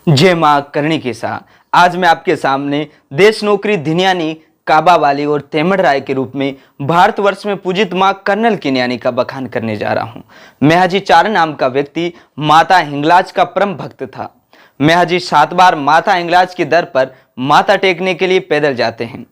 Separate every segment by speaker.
Speaker 1: जय मां करणी के साथ आज मैं आपके सामने देश नौकरी धिनियानी काबा वाली और तेमड़ राय के रूप में भारतवर्ष में पूजित मां कर्नल किन्यानी का बखान करने जा रहा हूं। मेहाजी चारण नाम का व्यक्ति माता हिंगलाज का परम भक्त था। मेहाजी 7 बार माता हिंगलाज के दर पर माथा टेकने के लिए पैदल जाते हैं।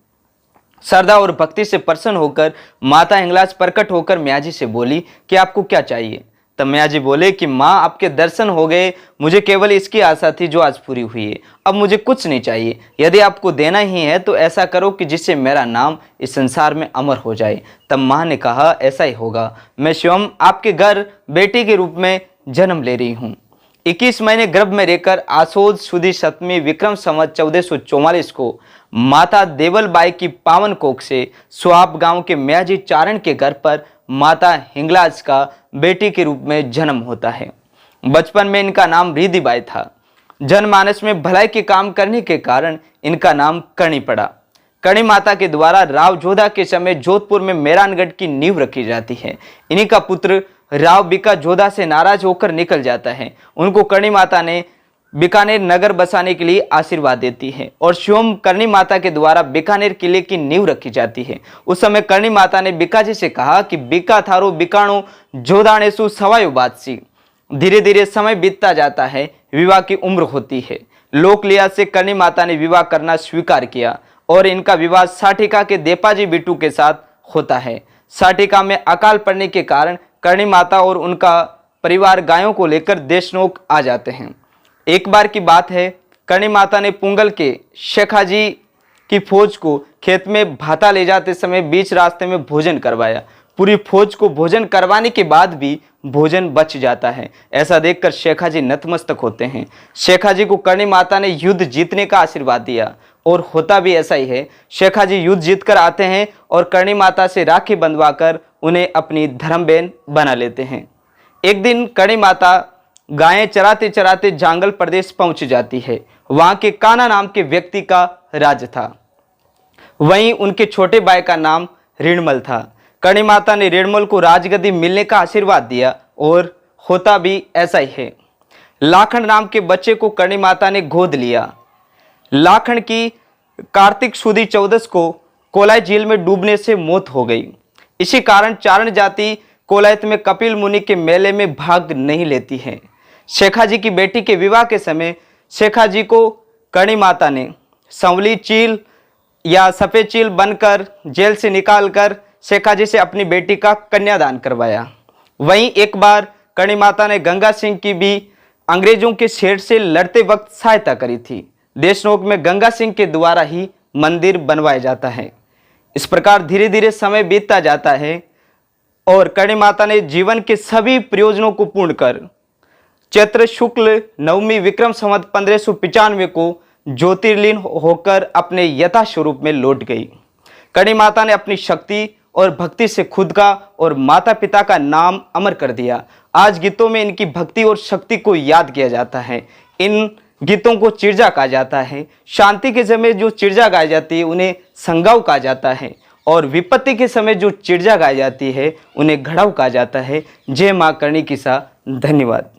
Speaker 1: श्रद्धा और भक्ति से प्रसन्न होकर माता हिंगलाज प्रकट होकर मियाजी से बोली कि आपको क्या चाहिए। तब मियाजी बोले कि माँ आपके दर्शन हो गए, मुझे केवल इसकी आशा थी जो आज पूरी हुई है। अब मुझे कुछ नहीं चाहिए। यदि आपको देना ही है तो ऐसा करो कि जिससे मेरा नाम इस संसार में अमर हो जाए। तब माँ ने कहा ऐसा ही होगा। मैं स्वयं आपके घर बेटी के रूप में जन्म ले रही हूँ। 21 महीने गर्भ में रहकर आसोद सुदी सप्तमी विक्रम संवत 1444 को माता देवलबाई की पावन कोख से सुहाब गांव के मेहाजी चारण के घर पर माता हिंगलाज का बेटी के रूप में जन्म होता है। बचपन में इनका नाम रिधिबाई था। जनमानस में भलाई के काम करने के कारण इनका नाम करणी पड़ा। करणी माता के द्वारा राव जोधा के समय जोधपुर में मेहरानगढ़ की नींव रखी जाती है। इन्हीं का पुत्र राव बिका जोधा से नाराज होकर निकल जाता है। उनको करणी माता ने बीकानेर नगर बसाने के लिए आशीर्वाद देती है और स्वयं करणी माता के द्वारा बीकानेर किले की नींव रखी जाती है। उस समय करणी माता ने बिकाजी से कहा कि बिका थारो बिकाणो जोधाणेसु सवायु बादसी। धीरे धीरे समय बीतता जाता है, विवाह की उम्र होती है। लोक लिहाज से करणी माता ने विवाह करना स्वीकार किया और इनका विवाह साठिका के देपाजी बिट्टू के साथ होता है। साठिका में अकाल पड़ने के कारण करणी माता और उनका परिवार गायों को लेकर देशनोक आ जाते हैं। एक बार की बात है, करणी माता ने पुंगल के शेखाजी की फौज को खेत में भाता ले जाते समय बीच रास्ते में भोजन करवाया। पूरी फौज को भोजन करवाने के बाद भी भोजन बच जाता है। ऐसा देखकर शेखाजी नतमस्तक होते हैं। शेखाजी को करणी माता ने युद्ध जीतने का आशीर्वाद दिया और होता भी ऐसा ही है। शेखाजी युद्ध जीतकर आते हैं और करणी माता से राखी बंधवाकर उन्हें अपनी धर्म बहन बना लेते हैं। एक दिन करणी माता गायें चराते चराते जंगल प्रदेश पहुंच जाती है। वहां के कान्हा नाम के व्यक्ति का राज था। वहीं उनके छोटे भाई का नाम ऋणमल था। करणी माता ने ऋणमल को राजगद्दी मिलने का आशीर्वाद दिया और होता भी ऐसा ही है। लाखन नाम के बच्चे को करणी माता ने गोद लिया। लाखन की कार्तिक सुदी 14 को कोलाई झील में डूबने से मौत हो गई। इसी कारण चारण जाति कोलायत में कपिल मुनि के मेले में भाग नहीं लेती है। शेखाजी की बेटी के विवाह के समय शेखाजी को करणी माता ने संवली चील या सफ़ेद चील बनकर जेल से निकालकर शेखाजी से अपनी बेटी का कन्यादान करवाया। वहीं एक बार करणी माता ने गंगा सिंह की भी अंग्रेजों के शेर से लड़ते वक्त सहायता करी थी। देशनोक में गंगा सिंह के द्वारा ही मंदिर बनवाया जाता है। इस प्रकार धीरे धीरे समय बीतता जाता है और करणी माता ने जीवन के सभी प्रयोजनों को पूर्ण कर चैत्र शुक्ल नवमी विक्रम संवत 1595 को ज्योतिर्लीन होकर अपने यथा स्वरूप में लौट गई। करणी माता ने अपनी शक्ति और भक्ति से खुद का और माता पिता का नाम अमर कर दिया। आज गीतों में इनकी भक्ति और शक्ति को याद किया जाता है। इन गीतों को चिर्जा कहा जाता है। शांति के समय जो चिर्जा गाई जाती है उन्हें संगाव कहा जाता है और विपत्ति के समय जो चिर्जा गाई जाती है उन्हें घड़ाव कहा जाता है। जय मां करणी की सा। धन्यवाद।